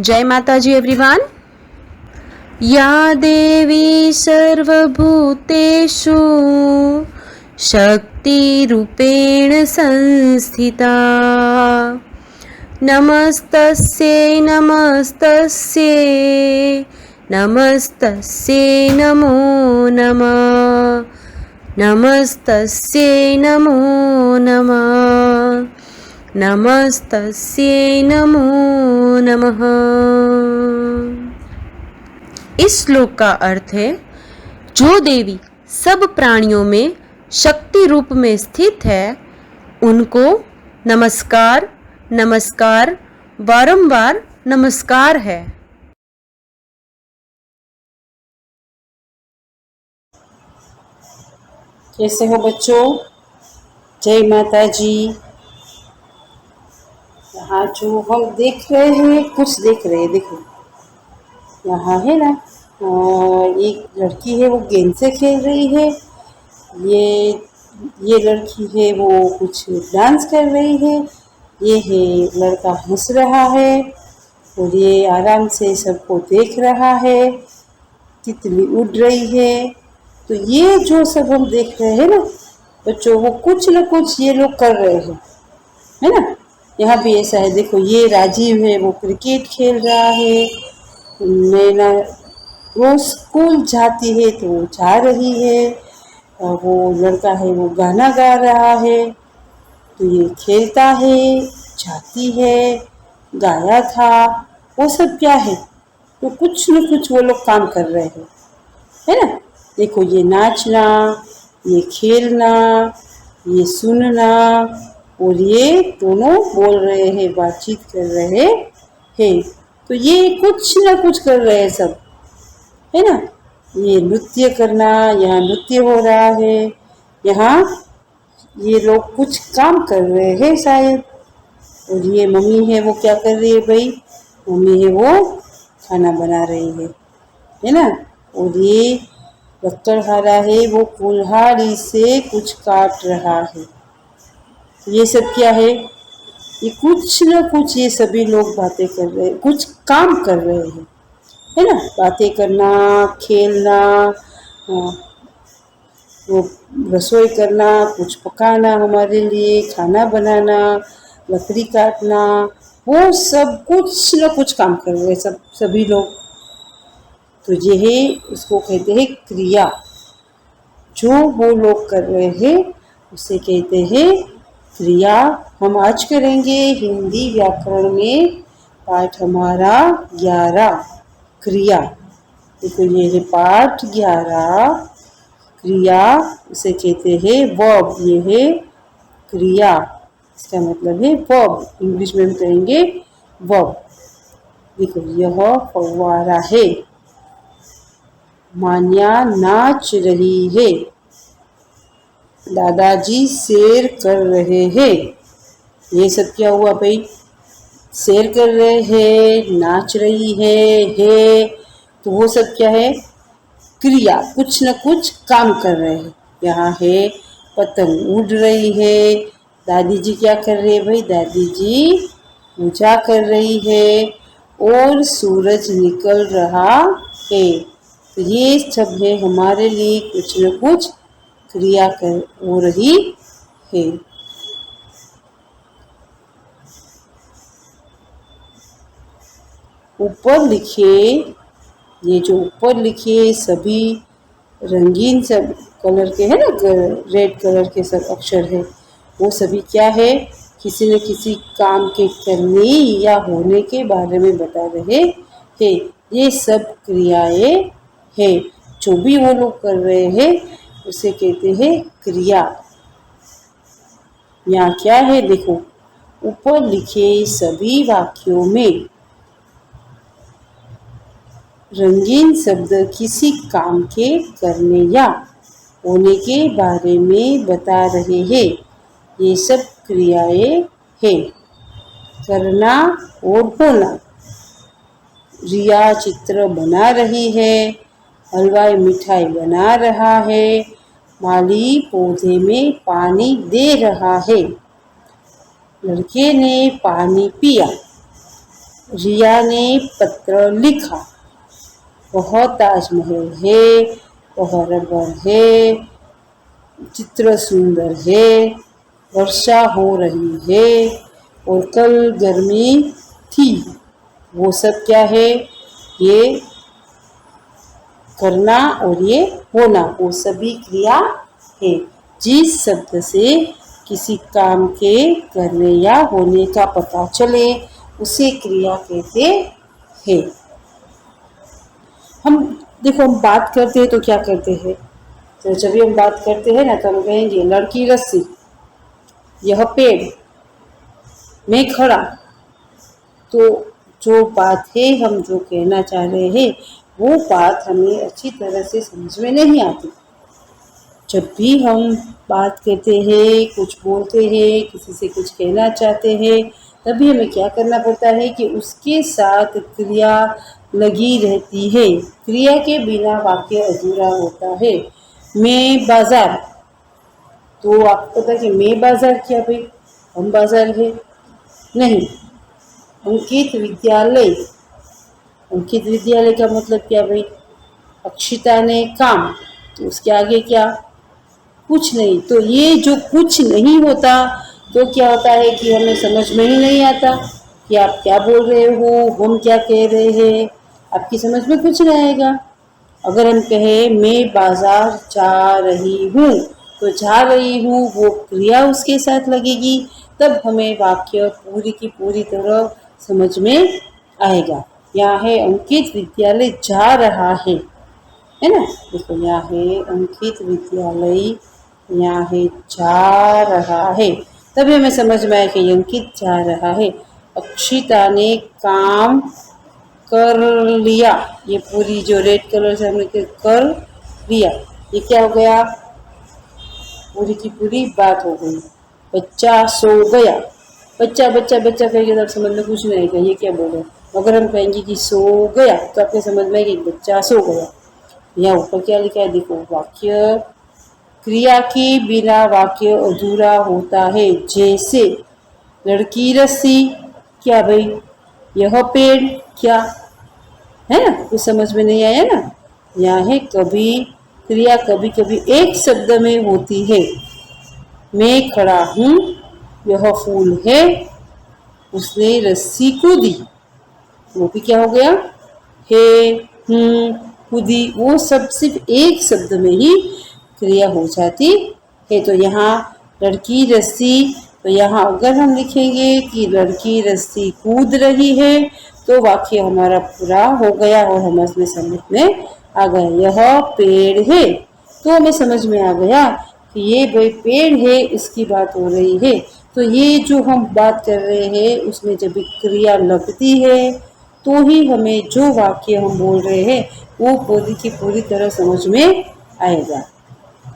जय माता जी एवरीवन। या देवी सर्वभूतेषु शक्तिरूपेण संस्थिता नमस्तस्यै नमस्तस्यै नमस्तस्यै नमो नमः नमस्तस्यै नमो नमः नमस्तस्यै नमो नमः। इस श्लोक का अर्थ है, जो देवी सब प्राणियों में शक्ति रूप में स्थित है उनको नमस्कार नमस्कार बारंबार नमस्कार है। कैसे हो बच्चों? जय माता जी। यहाँ जो हम देख रहे हैं, कुछ देख रहे हैं, देखो यहाँ है ना, एक लड़की है वो गेंद से खेल रही है। ये लड़की है वो कुछ डांस कर रही है। ये है लड़का हंस रहा है और ये आराम से सबको देख रहा है। तितली उड़ रही है। तो ये जो सब हम देख रहे हैं ना बच्चों, वो कुछ न कुछ ये लोग कर रहे हैं, है ना। यहाँ भी ऐसा है, देखो ये राजीव है वो क्रिकेट खेल रहा है। नैना वो स्कूल जाती है तो वो जा रही है। वो लड़का है वो गाना गा रहा है। तो ये खेलता है, जाती है, गाया था, वो सब क्या है, तो कुछ न कुछ वो लोग काम कर रहे हैं, है ना। देखो ये नाचना, ये खेलना, ये सुनना और ये दोनों बोल रहे हैं, बातचीत कर रहे हैं। तो ये कुछ ना कुछ कर रहे हैं सब, है ना। ये नृत्य करना, यहाँ नृत्य हो रहा है, यहाँ ये लोग कुछ काम कर रहे हैं शायद। और ये मम्मी है वो क्या कर रही है भाई, मम्मी है वो खाना बना रही है ना। और ये लकड़हारा है वो कुल्हाड़ी से कुछ काट रहा है। ये सब क्या है, ये कुछ न कुछ ये सभी लोग बातें कर रहे हैं, कुछ काम कर रहे हैं, है ना। बातें करना, खेलना, वो रसोई करना, कुछ पकाना, हमारे लिए खाना बनाना, लकड़ी काटना, वो सब कुछ न कुछ काम कर रहे हैं सभी लोग। तो ये है, उसको कहते हैं क्रिया। जो वो लोग कर रहे हैं उसे कहते हैं क्रिया। हम आज करेंगे हिंदी व्याकरण में पाठ हमारा 11 क्रिया। देखो ये है पाठ 11 क्रिया, उसे कहते हैं वर्ब। ये है क्रिया, इसका मतलब है वर्ब। इंग्लिश में हम कहेंगे वर्ब। देखो यह फव्वारा है, मान्या नाच रही है, दादाजी सैर कर रहे हैं। ये सब क्या हुआ भाई, सैर कर रहे हैं, नाच रही है। तो वो सब क्या है, क्रिया, कुछ न कुछ काम कर रहे हैं। यहाँ है पतंग उड़ रही है, दादी जी क्या कर रहे हैं भाई, दादी जी पूजा कर रही है और सूरज निकल रहा है। तो ये सब है हमारे लिए कुछ न कुछ क्रिया कर हो रही है। ऊपर लिखे, ये जो ऊपर लिखे सभी रंगीन सब कलर के है ना, रेड कलर के सब अक्षर है, वो सभी क्या है, किसी न किसी काम के करने या होने के बारे में बता रहे हैं। ये सब क्रियाएं हैं, जो भी वो लोग कर रहे हैं उसे कहते हैं क्रिया। यहाँ क्या है देखो, ऊपर लिखे सभी वाक्यों में रंगीन शब्द किसी काम के करने या होने के बारे में बता रहे हैं। ये सब क्रियाएं हैं, करना और होना। रिया चित्र बना रही है, हलवाई मिठाई बना रहा है, माली पौधे में पानी दे रहा है, लड़के ने पानी पिया। रिया ने पत्र लिखा। वह ताजमहल है, वह रबर है, चित्र सुंदर है, वर्षा हो रही है और कल गर्मी थी। वो सब क्या है? ये करना और ये होना, वो सभी क्रिया है। जिस शब्द से किसी काम के करने या होने का पता चले उसे क्रिया कहते हैं। हम देखो, हम बात करते हैं तो क्या करते हैं? तो जब भी हम बात करते हैं ना तो हम कहेंगे लड़की रस्सी, यह पेड़, मैं खड़ा। तो जो बात है, हम जो कहना चाह रहे हैं वो बात हमें अच्छी तरह से समझ में नहीं आती। जब भी हम बात करते हैं, कुछ बोलते हैं, किसी से कुछ कहना चाहते हैं, तभी हमें क्या करना पड़ता है कि उसके साथ क्रिया लगी रहती है। क्रिया के बिना वाक्य अधूरा होता है। मैं बाजार, तो आपको पता है कि मैं बाजार क्या भाई? हम बाजार है नहीं। अंकित विद्यालय, अंकित विद्यालय का मतलब क्या भाई? अक्षिता ने काम, तो उसके आगे क्या? कुछ नहीं। तो ये जो कुछ नहीं होता तो क्या होता है कि हमें समझ में ही नहीं आता कि आप क्या बोल रहे हो, हम क्या कह रहे हैं, आपकी समझ में कुछ नहीं आएगा। अगर हम कहें मैं बाजार जा रही हूँ, तो जा रही हूँ वो क्रिया उसके साथ लगेगी, तब हमें वाक्य पूरी की पूरी तरह समझ में आएगा। यहाँ है अंकित विद्यालय जा रहा है ना? देखो यहाँ है अंकित विद्यालय, यहाँ है जा रहा है, तभी हमें समझ में आए कि अंकित जा रहा है। अक्षिता ने काम कर लिया, ये पूरी जो रेड कलर से हमने कर लिया, ये क्या हो गया? पूरी की पूरी बात हो गई। बच्चा सो गया, बच्चा बच्चा बच्चा कहेंगे तो समझ में कुछ नहीं आएगा ये क्या बोले। अगर हम कहेंगे कि सो गया तो आपके समझ में आएगी बच्चा सो गया। यहाँ ऊपर क्या लिखा है देखो, वाक्य क्रिया के बिना वाक्य अधूरा होता है। जैसे लड़की रस्सी, क्या भाई? यह पेड़, क्या है ना? कुछ समझ में नहीं आया ना? यहाँ है कभी क्रिया कभी कभी एक शब्द में होती है। मैं खड़ा हूँ, यह फूल है, उसने रस्सी कूदी, वो भी क्या हो गया? है, कूदी, वो सब सिर्फ एक शब्द में ही क्रिया हो जाती है। तो यहाँ लड़की रस्सी, तो यहाँ अगर हम लिखेंगे कि लड़की रस्सी कूद रही है तो वाक्य हमारा पूरा हो गया और हम उसमें समझ में आ गए। यह पेड़ है, तो हमें समझ में आ गया कि ये भाई पेड़ है, इसकी बात हो रही है। तो ये जो हम बात कर रहे हैं उसमें जब क्रिया लगती है तो ही हमें जो वाक्य हम बोल रहे हैं वो पूरी की पूरी तरह समझ में आएगा।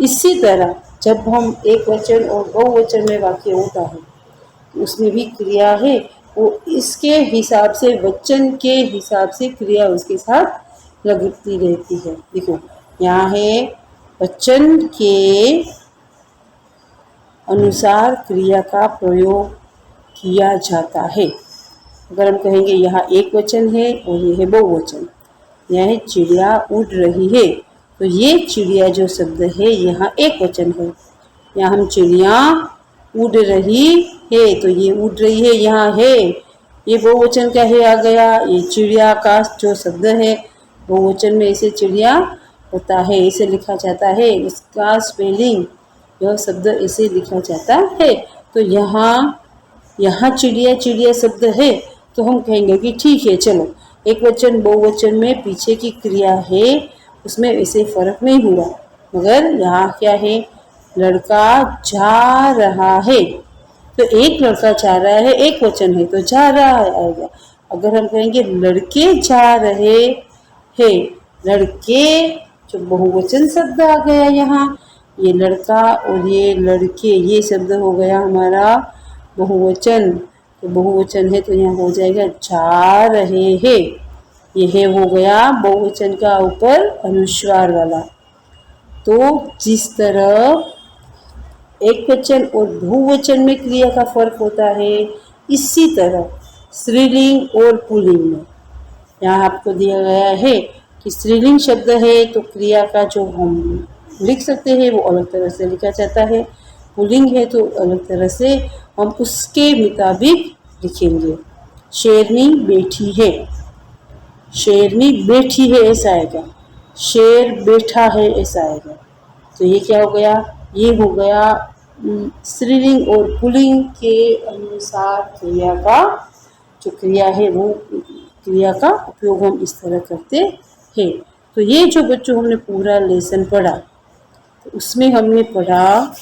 इसी तरह जब हम एक वचन और बहुवचन में वाक्य होता है उसमें भी क्रिया है, वो इसके हिसाब से, वचन के हिसाब से क्रिया उसके साथ लगती रहती है। देखो यहाँ है वचन के अनुसार क्रिया का प्रयोग किया जाता है। अगर हम कहेंगे यहाँ एक वचन है और ये है बहुवचन, यह है चिड़िया उड़ रही है, तो ये चिड़िया जो शब्द है यहाँ एक वचन है। यहाँ हम चिड़िया उड़ रही है, तो ये उड़ रही है यहाँ है, ये बहुवचन का है आ गया। ये चिड़िया का जो शब्द है बहुवचन में ऐसे चिड़िया होता है, ऐसे लिखा जाता है, इसका स्पेलिंग यह शब्द ऐसे लिखा जाता है। तो यहाँ चिड़िया चिड़िया शब्द है, तो हम कहेंगे कि ठीक है, चलो एक वचन बहुवचन में पीछे की क्रिया है उसमें ऐसे फर्क नहीं हुआ, मगर यहाँ क्या है? लड़का जा रहा है, तो एक लड़का जा रहा है, एक वचन है तो जा रहा है आएगा। अगर हम कहेंगे लड़के जा रहे हैं, लड़के जो बहुवचन शब्द आ गया यहाँ, ये लड़का और ये लड़के, ये शब्द हो गया हमारा बहुवचन। तो बहुवचन है तो यहाँ हो जाएगा जा रहे हैं, यह हो गया बहुवचन का ऊपर अनुस्वार वाला। तो जिस तरह एक वचन और बहुवचन में क्रिया का फर्क होता है, इसी तरह स्त्रीलिंग और पुल्लिंग में। यहाँ आपको दिया गया है कि स्त्रीलिंग शब्द है तो क्रिया का जो हम लिख सकते हैं वो अलग तरह से लिखा जाता है, पुल्लिंग है तो अलग तरह से हम उसके मुताबिक लिखेंगे। शेरनी बैठी है, शेरनी बैठी है ऐसा आएगा, शेर बैठा है ऐसा आएगा। तो ये क्या हो गया, ये हो गया स्त्रीलिंग और पुल्लिंग के अनुसार क्रिया का जो क्रिया है वो क्रिया का उपयोग हम इस तरह करते हैं। तो ये जो बच्चों हमने पूरा लेसन पढ़ा, तो उसमें हमने पढ़ा